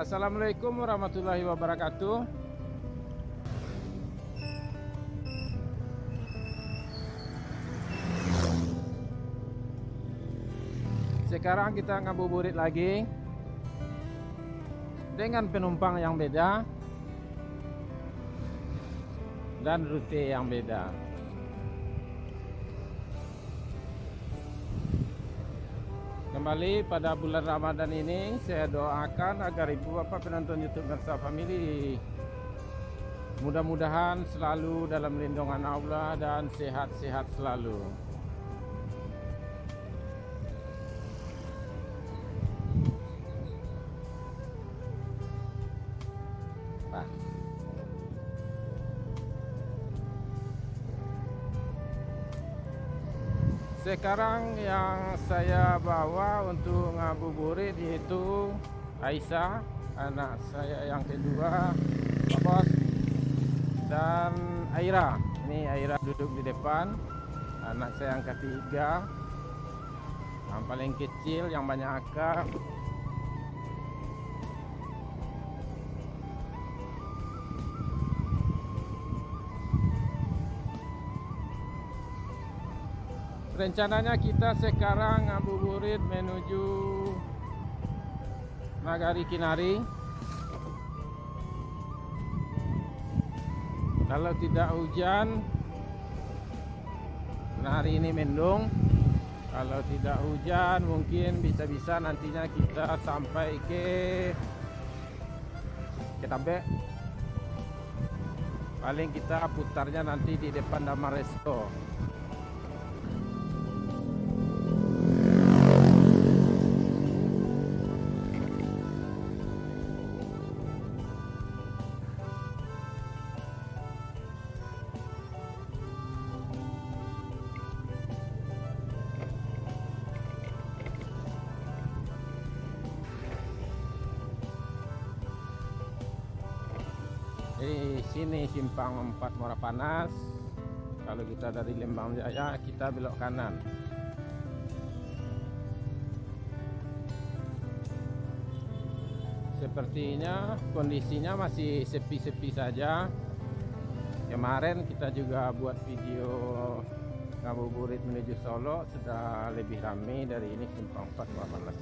Assalamualaikum warahmatullahi wabarakatuh. Sekarang kita ngabuburit lagi dengan penumpang yang beda dan rute yang beda. Kembali pada bulan Ramadan ini, saya doakan agar ibu bapak penonton YouTube Mersa Family mudah-mudahan selalu dalam lindungan Allah dan sehat-sehat selalu. Sekarang yang saya bawa untuk ngabuburit yaitu Aisyah, anak saya yang kedua, Pak Bos, dan Aira. Ini Aira duduk di depan, anak saya yang ketiga, yang paling kecil, yang banyak akal. Rencananya kita sekarang ngabuburit menuju Nagari Kinari. Kalau tidak hujan, nah hari ini mendung. Kalau tidak hujan, mungkin bisa-bisa nantinya kita sampai ke Tabe. Paling kita putarnya nanti di depan Damar Resto. Di sini simpang 4 Muara Panas. Kalau kita dari Lembang Jaya, kita belok kanan. Sepertinya kondisinya masih sepi-sepi saja. Kemarin kita juga buat video ngabuburit menuju Solo, sudah lebih ramai dari ini simpang 4 Muara Panas.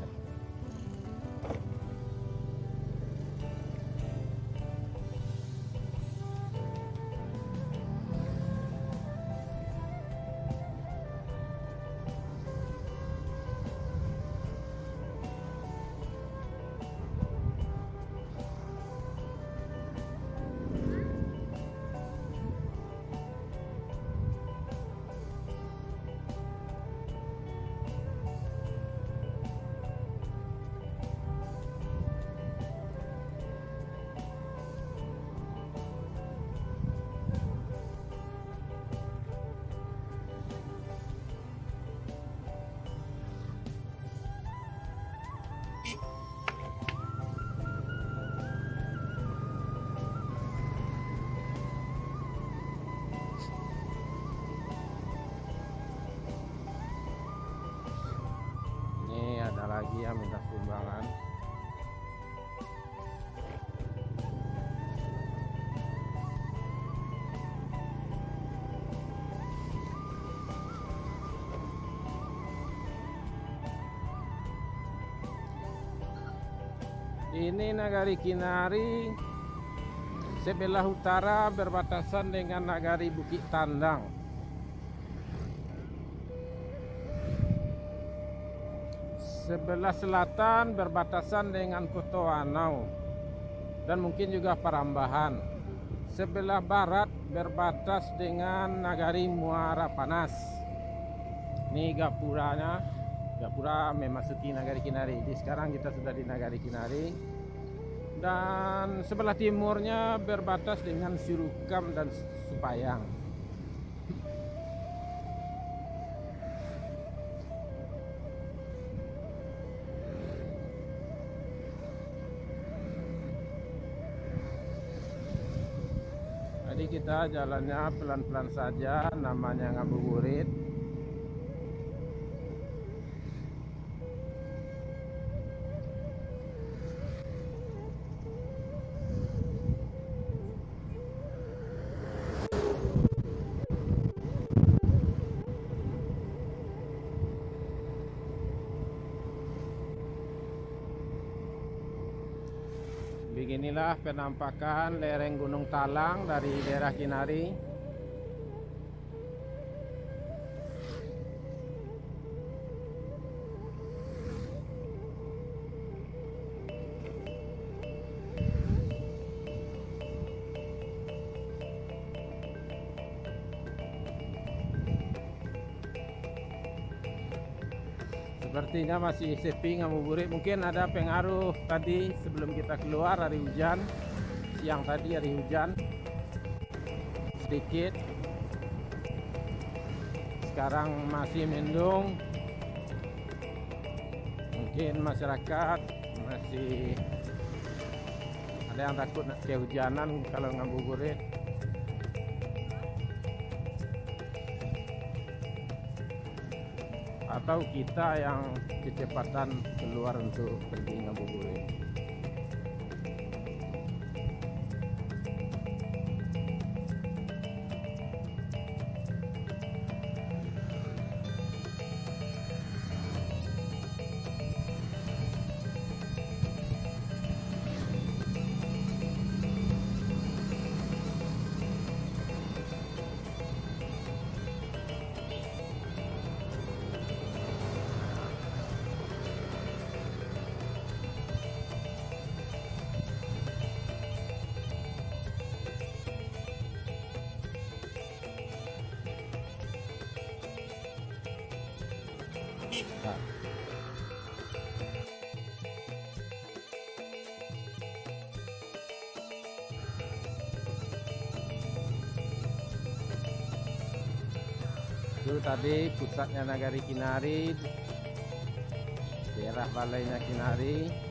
Ada lagi yang minta sumbangan. Ini Nagari Kinari, sebelah utara berbatasan dengan Nagari Bukit Tandang. Sebelah selatan berbatasan dengan Kota Wanau dan mungkin juga Parambahan. Sebelah barat berbatas dengan Nagari Muara Panas. Ini gapuranya. Gapura memasuki Nagari Kinari. Jadi sekarang kita sudah di Nagari Kinari. Dan sebelah timurnya berbatas dengan Surukam dan Supayang. Jadi kita jalannya pelan-pelan saja, namanya ngabuburit. Beginilah penampakan lereng Gunung Talang dari daerah Kinari. Sepertinya masih sepi Ngabuburit. Mungkin ada pengaruh tadi sebelum kita keluar hari hujan. Siang tadi hari hujan sedikit. Sekarang masih mendung. Mungkin masyarakat masih ada yang takut kehujanan kalau Ngabuburit. Atau kita yang kecepatan keluar untuk pergi Ngabuburit. Nah, itu tadi pusatnya Nagari Kinari, daerah balainya Kinari.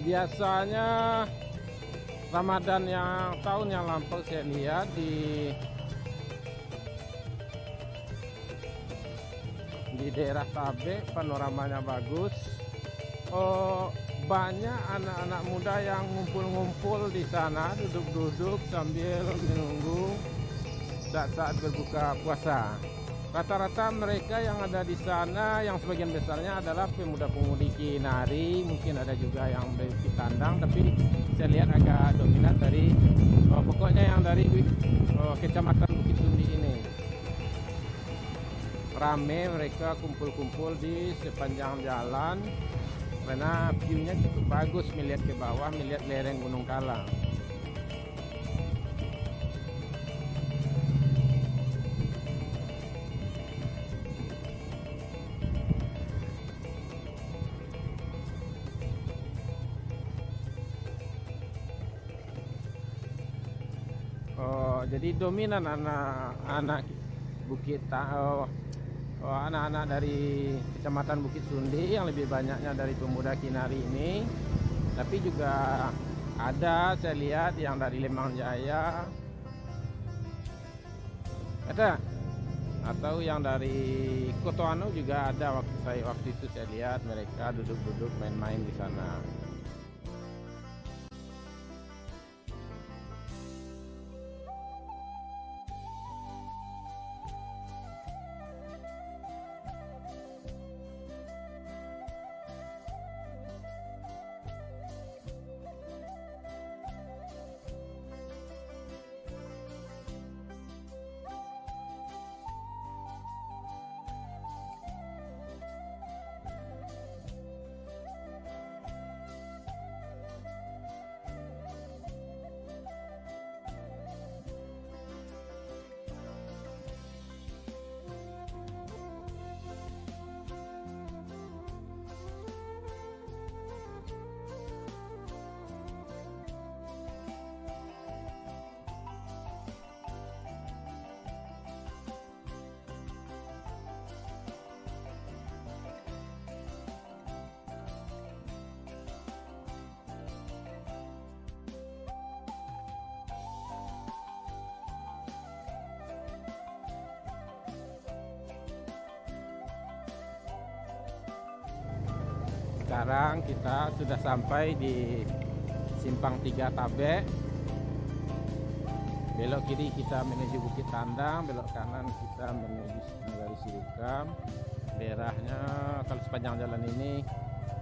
Biasanya Ramadan yang tahun yang lampau saya lihat di daerah Tabe panoramanya bagus. Oh, banyak anak-anak muda yang ngumpul-ngumpul di sana, duduk-duduk sambil menunggu saat-saat berbuka puasa. Rata-rata mereka yang ada di sana, yang sebagian besarnya adalah pemuda-pemudi Kinari, mungkin ada juga yang dari Kitandang, tapi saya lihat agak dominan dari pokoknya yang dari Kecamatan Bukit Sundi ini. Rame mereka kumpul-kumpul di sepanjang jalan karena view-nya cukup bagus, melihat ke bawah, melihat lereng Gunung Talang. Jadi dominan anak-anak anak-anak dari Kecamatan Bukit Sundi yang lebih banyaknya dari pemuda Kinari ini, tapi juga ada saya lihat yang dari Lembang Jaya ada, atau yang dari Kotoano juga ada. Waktu itu saya lihat mereka duduk-duduk main-main di sana. Sekarang kita sudah sampai di Simpang 3 Tabe. Belok kiri kita menuju Bukit Tandang, belok kanan kita menuju Nagari Sirikam. Daerahnya kalau sepanjang jalan ini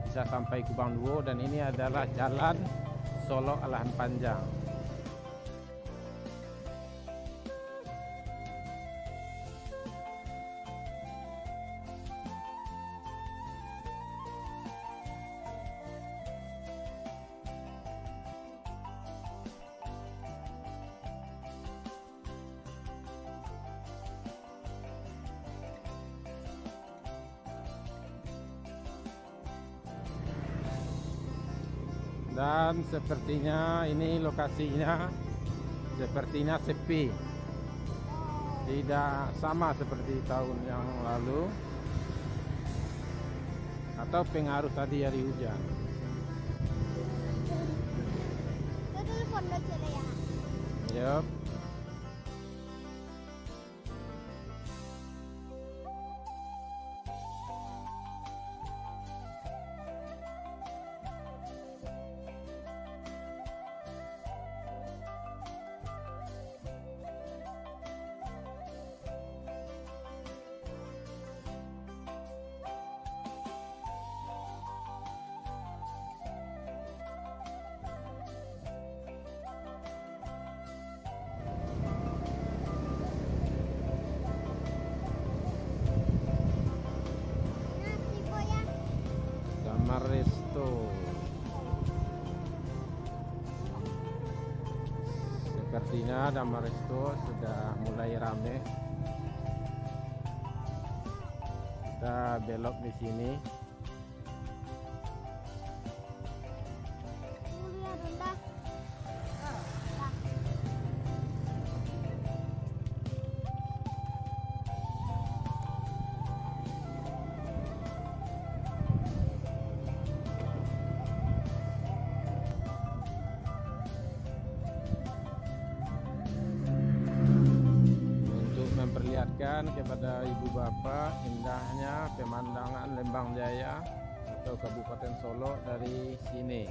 bisa sampai Kubang Duo, dan ini adalah jalan Solo Alahan Panjang. Dan sepertinya ini lokasinya sepertinya sepi, tidak sama seperti tahun yang lalu, atau pengaruh tadi hari hujan. Yup. Resto. Sepertinya Damar Resto sudah mulai rame. Kita belok di sini. Memperlihatkan kepada ibu bapak indahnya pemandangan Lembang Jaya atau Kabupaten Solo dari sini.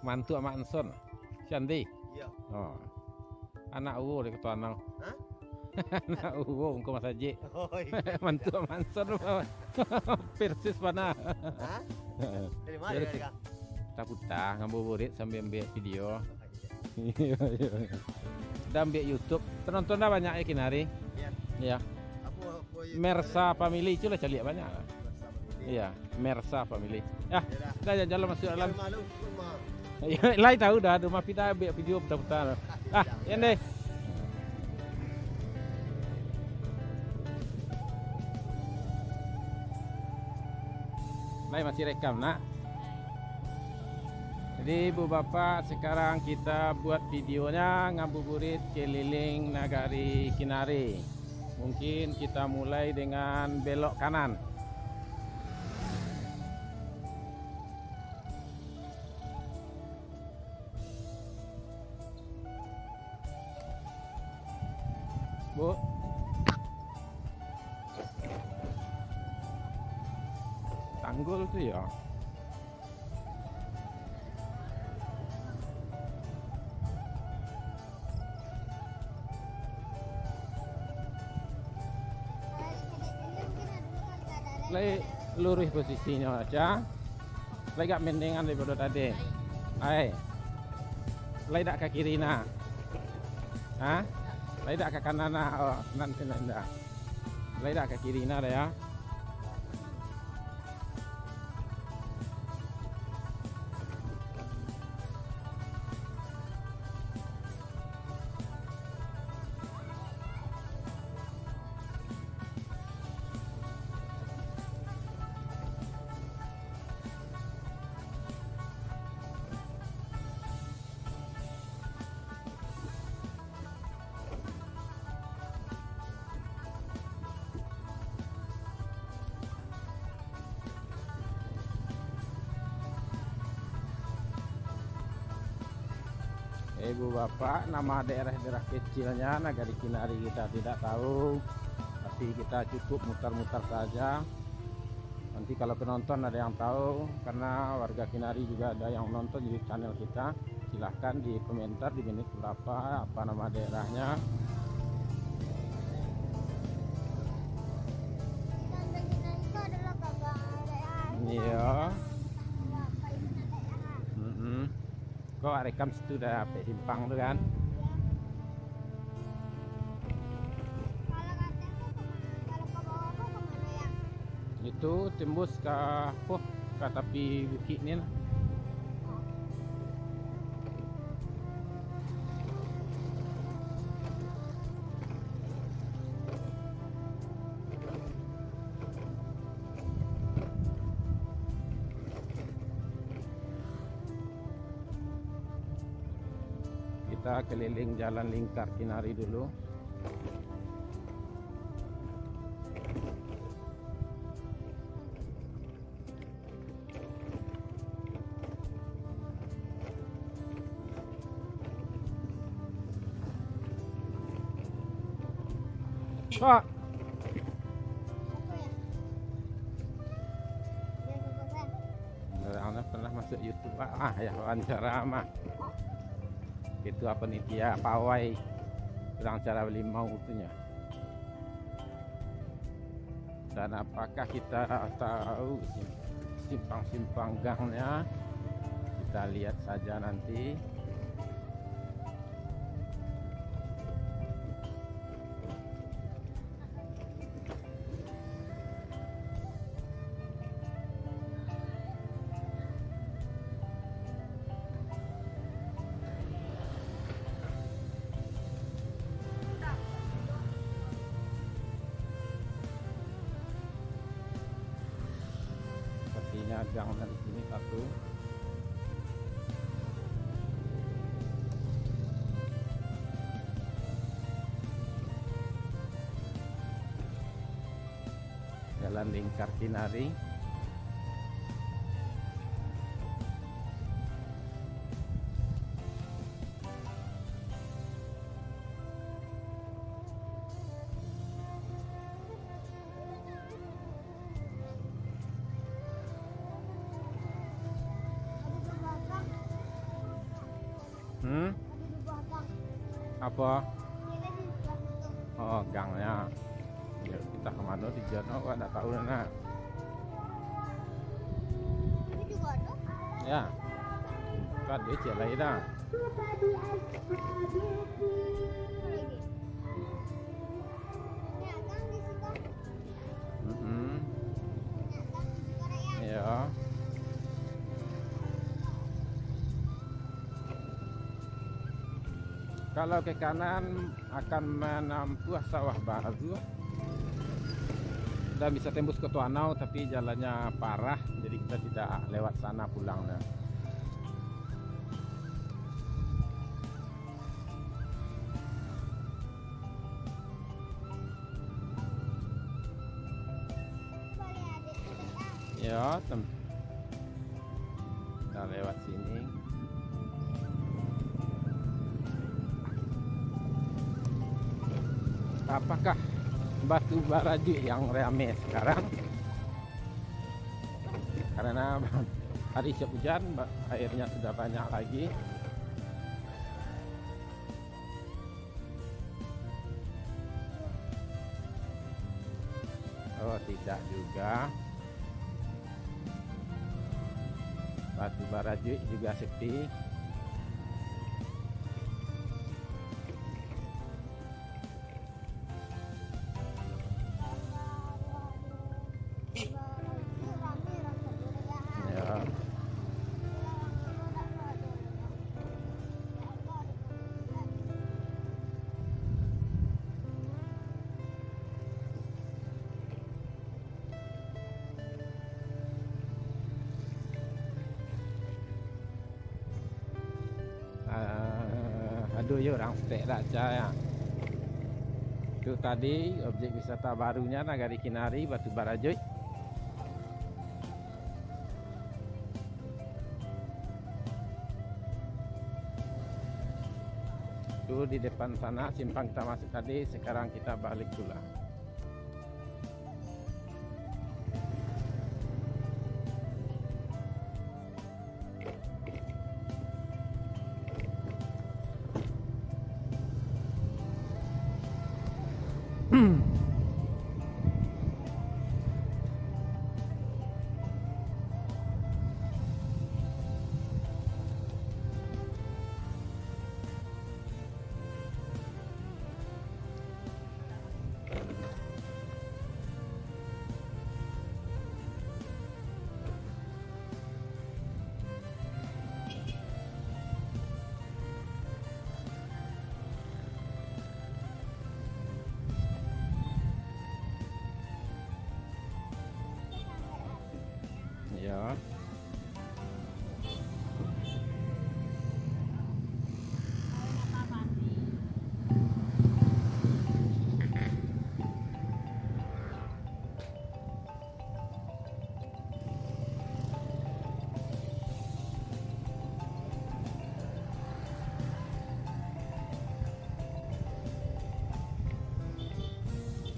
mantu sama Anson. Syandi. Iya. Oh. Anak uwo di ketua nang. Hah? Anak uwo engko Mas Haji. Oh iya. Mantu sama Anson. Persis mana. Hah? Dari mana Dari Kak? Putar ngabuburit sambil ambil video. Oh, iya. Udah ambil YouTube. Penonton dah banyak ya Kinari. Iya. Iya. Apa ya? Mersa Family itu lah cari banyak. Mersa Family. Iya, Mersa Family. Ya, Ya dah. dah jalan masuk dalam. Malu rumah. Ya, lain tahu dah, rumah kita ambil video putar-putar. Ah, yang deh. Lain masih rekam nak. Jadi ibu bapak sekarang kita buat videonya ngabuburit keliling nagari Kinari. Mungkin kita mulai dengan belok kanan. Bu. Tanggul tuh ya. Lagi lurus posisinya aja. Lagi gak mendingan daripada tadi. Hai. Lagi tak ke kiri nak. Hah? Lagi tak ke kanan nak. Oh, nanti nanda. Lagi tak ke kiri nak dah ya. Ibu bapak, nama daerah-daerah kecilnya nagari Kinari kita tidak tahu, tapi kita cukup mutar-mutar saja. Nanti kalau penonton ada yang tahu, karena warga Kinari juga ada yang nonton di channel kita, silahkan di komentar di menit berapa apa nama daerahnya. Iya. Kok rekam situ udah sampai simpang tuh kan? Itu tembus ke tepi bukit ni lah. Kita keliling jalan lingkar Kinari dulu. Pak. Anda pernah masuk YouTube Pak? Ah ya, wawancara mah. Itu apa nih dia pawai sedang cara limau itunya. Dan apakah kita tahu simpang-simpang gangnya? Kita lihat saja nanti. Sepertinya gang dari sini satu. Jalan lingkar Kinari. Hmm? Ada di bawah gang. Apa? Kita di sebelah situ. Oh, gangnya. Yuk kita kemana di jalan? Oh, nggak tahu nah. Ini juga ada. Ya. Kan dia cek lagi dah. Apa lagi? Ya, gang di situ. Mm-mm. Ya, gang di situ ada ya. Ya. Kalau ke kanan akan menempuh sawah baru dan bisa tembus ke Tuanau, tapi jalannya parah, jadi kita tidak lewat sana pulangnya. Boleh adik kita. Ya, kita lewat sini. Apakah batu baraju yang ramai sekarang? Karena hari siap hujan, airnya sudah banyak lagi. Oh, tidak juga. Batu baraju juga sepi. Ya. Aduh, yuk orang stek dah ya. Itu tadi objek wisata barunya Nagari Kinari Batu Barajui. Itu di depan sana simpang kita masuk tadi, sekarang kita balik pula. Ya.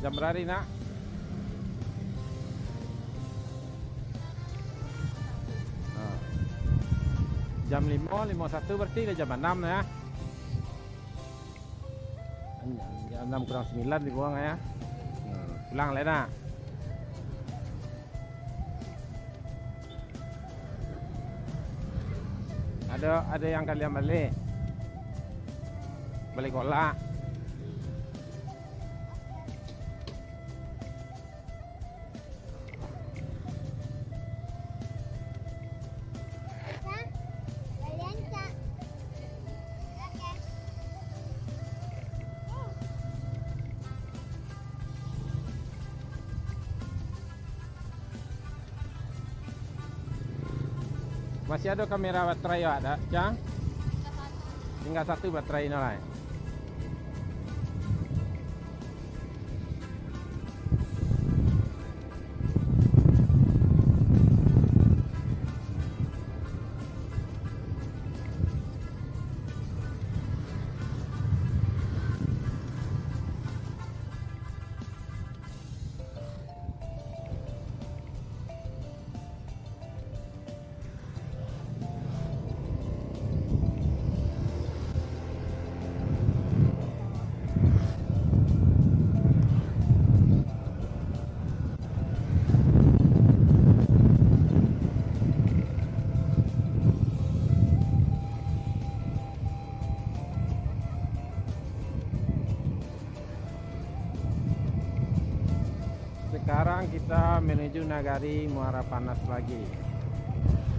Jam berapa nak? Jam 5.51 berarti ke jam 6 ya. Jam 6 kurang 9 dibuang ya. Pulang lah nak. Ada yang kalian balik. Balik kolak. Masih ada kamera baterai ada, Cang? Tinggal satu baterai lah. Sekarang kita menuju Nagari Muara Panas lagi.